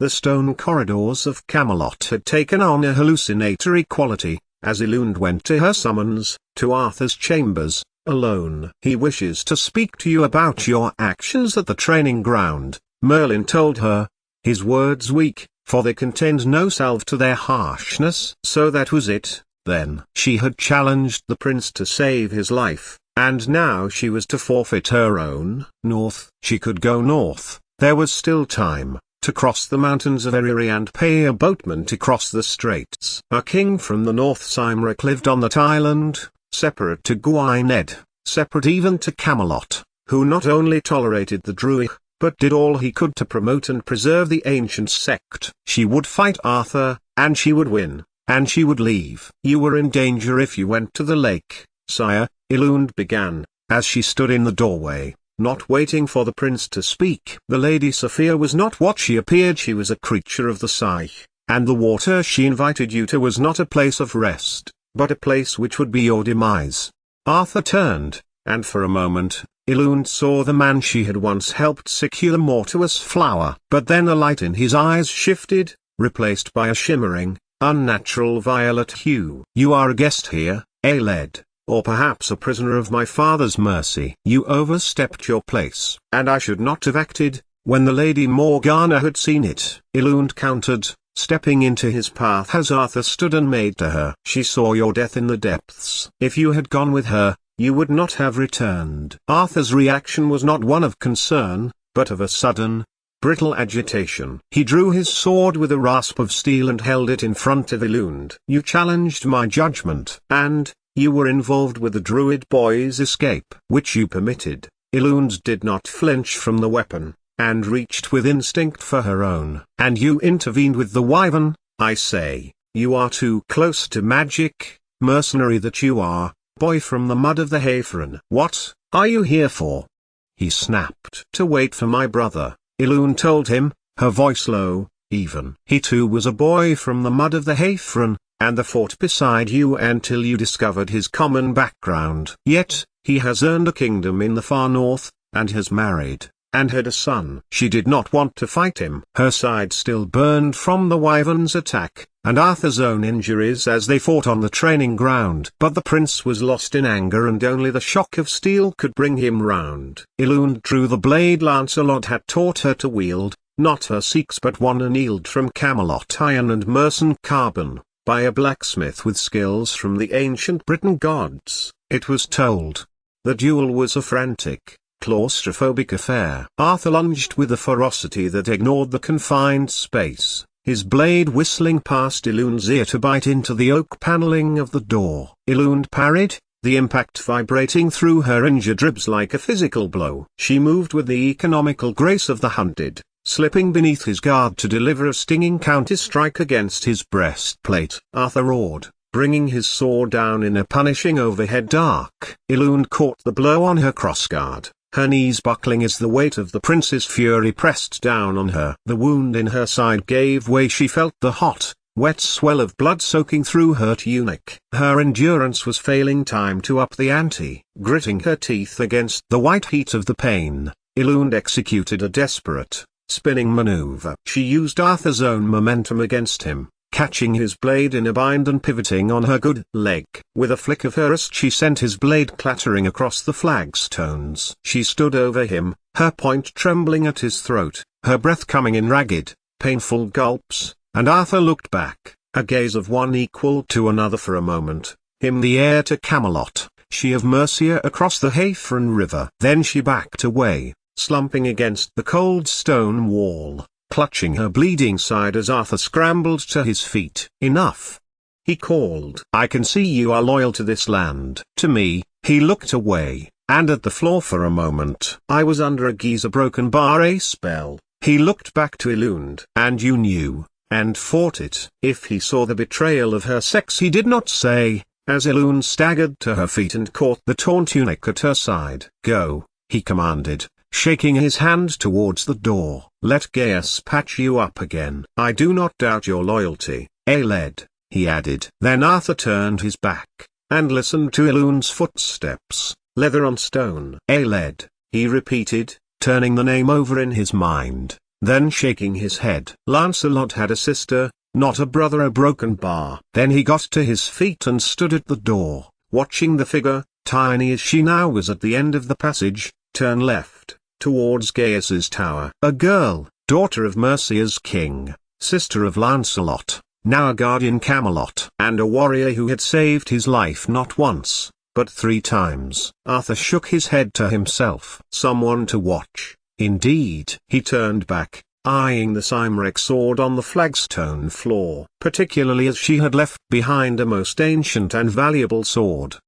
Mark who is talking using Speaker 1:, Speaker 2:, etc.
Speaker 1: The stone corridors of Camelot had taken on a hallucinatory quality, as Elund went to her summons, to Arthur's chambers, alone. "He wishes to speak to you about your actions at the training ground," Merlin told her. His words weak, for they contained no salve to their harshness. So that was it, then. She had challenged the prince to save his life, and now she was to forfeit her own. North. She could go north. There was still time to cross the mountains of Erie and pay a boatman to cross the straits. A king from the north, Cymric, lived on that island, separate to Gwynedd, separate even to Camelot, who not only tolerated the Druid, but did all he could to promote and preserve the ancient sect. She would fight Arthur, and she would win, and she would leave. "You were in danger if you went to the lake, sire," Elund began, as she stood in the doorway, not waiting for the prince to speak. The Lady Sophia was not what she appeared. She was a creature of the Psyche, and the water she invited you to was not a place of rest, but a place which would be your demise. Arthur turned, and for a moment, Elund saw the man she had once helped secure the mortuous flower. But then the light in his eyes shifted, replaced by a shimmering, unnatural violet hue. "You are a guest here, Aled, or perhaps a prisoner of my father's mercy. You overstepped your place, and I should not have acted, when the Lady Morgana had seen it," Elund countered, stepping into his path as Arthur stood and made to her. "She saw your death in the depths. If you had gone with her, you would not have returned." Arthur's reaction was not one of concern, but of a sudden, brittle agitation. He drew his sword with a rasp of steel and held it in front of Elund. "You challenged my judgment, and you were involved with the Druid boy's escape, which you permitted." Elund did not flinch from the weapon, and reached with instinct for her own. "And you intervened with the wyvern, I say. You are too close to magic, mercenary that you are, boy from the mud of the Hayfren." "What are you here for?" he snapped. "To wait for my brother," Elund told him, her voice low, even. "He too was a boy from the mud of the Hayfren, and the fought beside you until you discovered his common background. Yet, he has earned a kingdom in the far north, and has married, and had a son." She did not want to fight him. Her side still burned from the wyvern's attack, and Arthur's own injuries as they fought on the training ground. But the prince was lost in anger, and only the shock of steel could bring him round. Elund drew the blade Lancelot had taught her to wield, not her seeks but one annealed from Camelot iron and Mercen carbon, by a blacksmith with skills from the ancient Britain gods. It was told. The duel was a frantic, claustrophobic affair. Arthur lunged with a ferocity that ignored the confined space, his blade whistling past Elund's ear to bite into the oak paneling of the door. Elund parried, the impact vibrating through her injured ribs like a physical blow. She moved with the economical grace of the hunted, slipping beneath his guard to deliver a stinging counter-strike against his breastplate. Arthur roared, bringing his sword down in a punishing overhead arc. Elund caught the blow on her crossguard, her knees buckling as the weight of the prince's fury pressed down on her. The wound in her side gave way. She felt the hot, wet swell of blood soaking through her tunic. Her endurance was failing. Time to up the ante. Gritting her teeth against the white heat of the pain, Elund executed a desperate, spinning maneuver. She used Arthur's own momentum against him, catching his blade in a bind and pivoting on her good leg. With a flick of her wrist she sent his blade clattering across the flagstones. She stood over him, her point trembling at his throat, her breath coming in ragged, painful gulps, and Arthur looked back, a gaze of one equal to another for a moment, him the heir to Camelot, she of Mercia across the Hayfren River. Then she backed away, slumping against the cold stone wall, clutching her bleeding side as Arthur scrambled to his feet. "Enough!" he called. "I can see you are loyal to this land." To me. He looked away, and at the floor for a moment. "I was under a Giza broken bar a spell." He looked back to Elund. "And you knew, and fought it." If he saw the betrayal of her sex he did not say, as Elund staggered to her feet and caught the torn tunic at her side. "Go," he commanded, shaking his hand towards the door. "Let Gaius patch you up again. I do not doubt your loyalty, Aled," he added. Then Arthur turned his back, and listened to Elund's footsteps, leather on stone. "Aled," he repeated, turning the name over in his mind. then shaking his head. Lancelot had a sister, not a brother, a broken bar. Then he got to his feet and stood at the door, watching the figure, tiny as she now was at the end of the passage, turn left, towards Gaius's tower. A girl, daughter of Mercia's king, sister of Lancelot, now a guard in Camelot, and a warrior who had saved his life not once, but 3 times. Arthur shook his head to himself. Someone to watch, indeed. He turned back, eyeing the Cymric sword on the flagstone floor, particularly as she had left behind a most ancient and valuable sword.